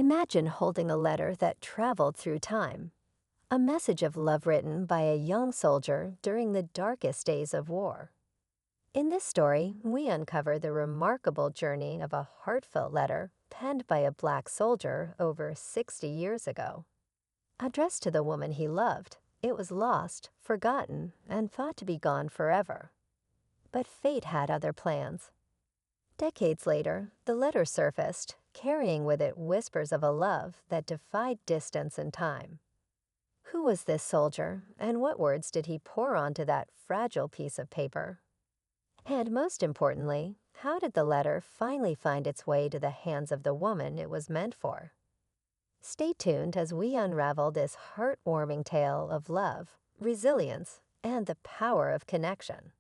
Imagine holding a letter that traveled through time, a message of love written by a young soldier during the darkest days of war. In this story, we uncover the remarkable journey of a heartfelt letter penned by a black soldier over 60 years ago. Addressed to the woman he loved, it was lost, forgotten, and thought to be gone forever. But fate had other plans. Decades later, the letter surfaced, carrying with it whispers of a love that defied distance and time. Who was this soldier, and what words did he pour onto that fragile piece of paper? And most importantly, how did the letter finally find its way to the hands of the woman it was meant for? Stay tuned as we unravel this heartwarming tale of love, resilience, and the power of connection.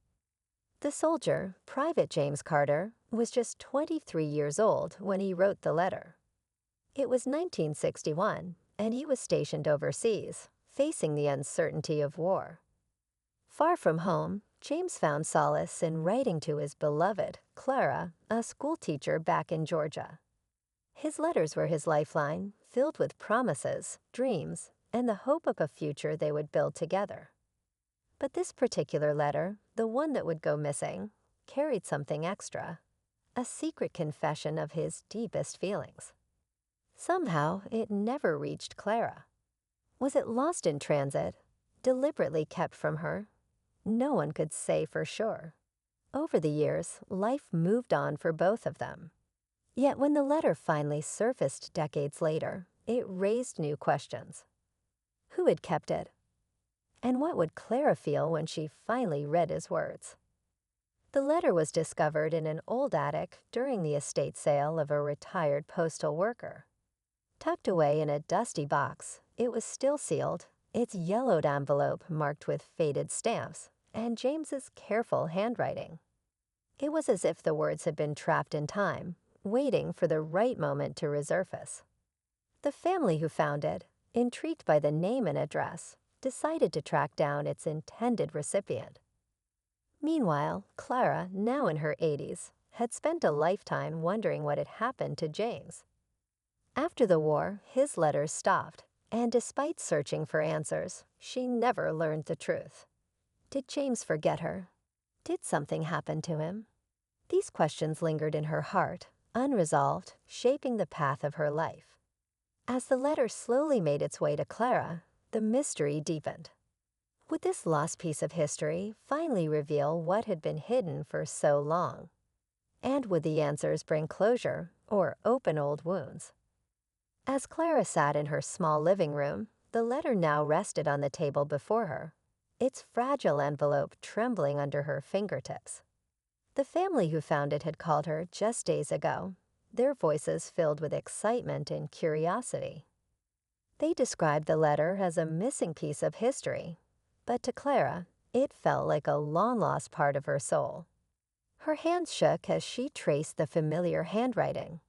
The soldier, Private James Carter, was just 23 years old when he wrote the letter. It was 1961, and he was stationed overseas, facing the uncertainty of war. Far from home, James found solace in writing to his beloved, Clara, a schoolteacher back in Georgia. His letters were his lifeline, filled with promises, dreams, and the hope of a future they would build together. But this particular letter, the one that would go missing, carried something extra, a secret confession of his deepest feelings. Somehow, it never reached Clara. Was it lost in transit, deliberately kept from her? No one could say for sure. Over the years, life moved on for both of them. Yet when the letter finally surfaced decades later, it raised new questions. Who had kept it? And what would Clara feel when she finally read his words? The letter was discovered in an old attic during the estate sale of a retired postal worker. Tucked away in a dusty box, it was still sealed, its yellowed envelope marked with faded stamps, and James's careful handwriting. It was as if the words had been trapped in time, waiting for the right moment to resurface. The family who found it, intrigued by the name and address, decided to track down its intended recipient. Meanwhile, Clara, now in her 80s, had spent a lifetime wondering what had happened to James. After the war, his letters stopped, and despite searching for answers, she never learned the truth. Did James forget her? Did something happen to him? These questions lingered in her heart, unresolved, shaping the path of her life. As the letter slowly made its way to Clara, the mystery deepened. Would this lost piece of history finally reveal what had been hidden for so long? And would the answers bring closure or open old wounds? As Clara sat in her small living room, the letter now rested on the table before her, its fragile envelope trembling under her fingertips. The family who found it had called her just days ago, their voices filled with excitement and curiosity. They described the letter as a missing piece of history, but to Clara, it felt like a long-lost part of her soul. Her hands shook as she traced the familiar handwriting.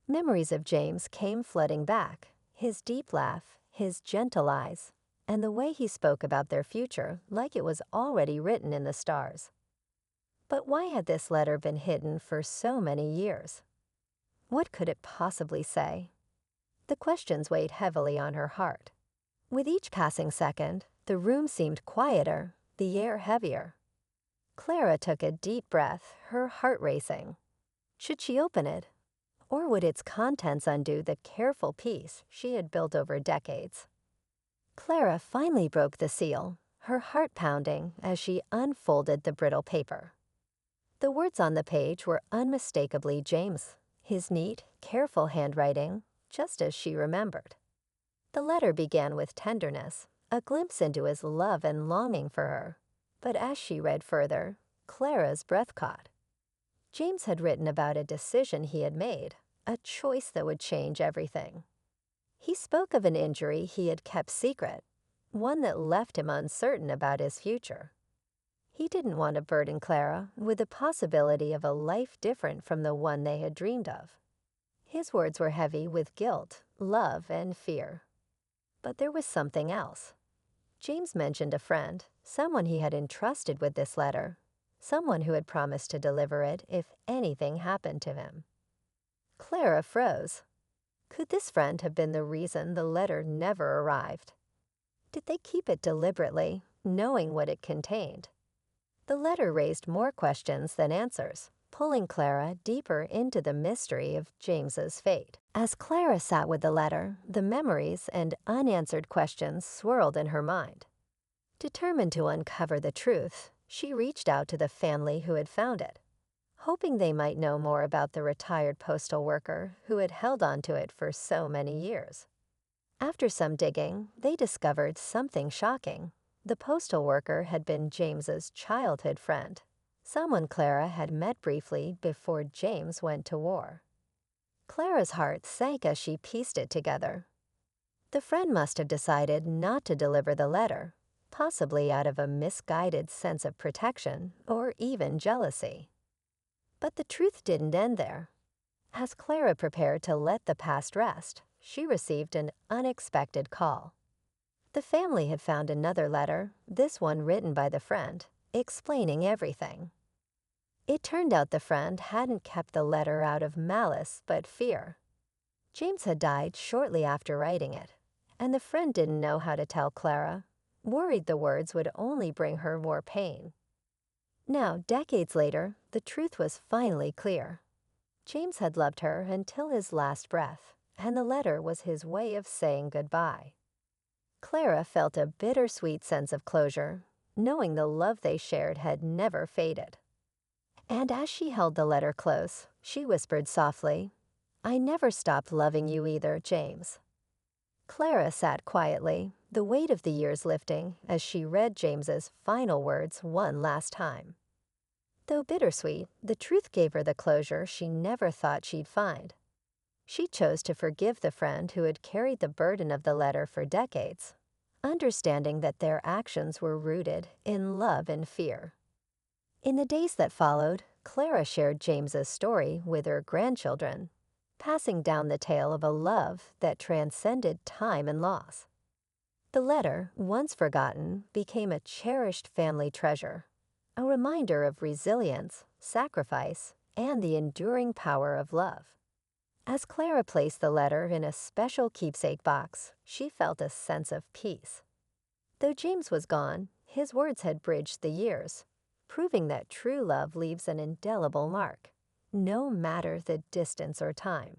Memories of James came flooding back, his deep laugh, his gentle eyes, and the way he spoke about their future like it was already written in the stars. But why had this letter been hidden for so many years? What could it possibly say? The questions weighed heavily on her heart. With each passing second, the room seemed quieter, the air heavier. Clara took a deep breath, her heart racing. Should she open it? Or would its contents undo the careful peace she had built over decades? Clara finally broke the seal, her heart pounding as she unfolded the brittle paper. The words on the page were unmistakably James, his neat, careful handwriting, just as she remembered. The letter began with tenderness, a glimpse into his love and longing for her. But as she read further, Clara's breath caught. James had written about a decision he had made, a choice that would change everything. He spoke of an injury he had kept secret, one that left him uncertain about his future. He didn't want to burden Clara with the possibility of a life different from the one they had dreamed of. His words were heavy with guilt, love, and fear. But there was something else. James mentioned a friend, someone he had entrusted with this letter, someone who had promised to deliver it if anything happened to him. Clara froze. Could this friend have been the reason the letter never arrived? Did they keep it deliberately, knowing what it contained? The letter raised more questions than answers, pulling Clara deeper into the mystery of James's fate. As Clara sat with the letter, the memories and unanswered questions swirled in her mind. Determined to uncover the truth, she reached out to the family who had found it, hoping they might know more about the retired postal worker who had held on to it for so many years. After some digging, they discovered something shocking. The postal worker had been James's childhood friend, someone Clara had met briefly before James went to war. Clara's heart sank as she pieced it together. The friend must have decided not to deliver the letter, possibly out of a misguided sense of protection or even jealousy. But the truth didn't end there. As Clara prepared to let the past rest, she received an unexpected call. The family had found another letter, this one written by the friend, explaining everything. It turned out the friend hadn't kept the letter out of malice but fear. James had died shortly after writing it, and the friend didn't know how to tell Clara, worried the words would only bring her more pain. Now, decades later, the truth was finally clear. James had loved her until his last breath, and the letter was his way of saying goodbye. Clara felt a bittersweet sense of closure, knowing the love they shared had never faded. And as she held the letter close, she whispered softly, "I never stopped loving you either, James." Clara sat quietly, the weight of the years lifting as she read James's final words one last time. Though bittersweet, the truth gave her the closure she never thought she'd find. She chose to forgive the friend who had carried the burden of the letter for decades, understanding that their actions were rooted in love and fear. In the days that followed, Clara shared James's story with her grandchildren, passing down the tale of a love that transcended time and loss. The letter, once forgotten, became a cherished family treasure, a reminder of resilience, sacrifice, and the enduring power of love. As Clara placed the letter in a special keepsake box, she felt a sense of peace. Though James was gone, his words had bridged the years, proving that true love leaves an indelible mark, no matter the distance or time.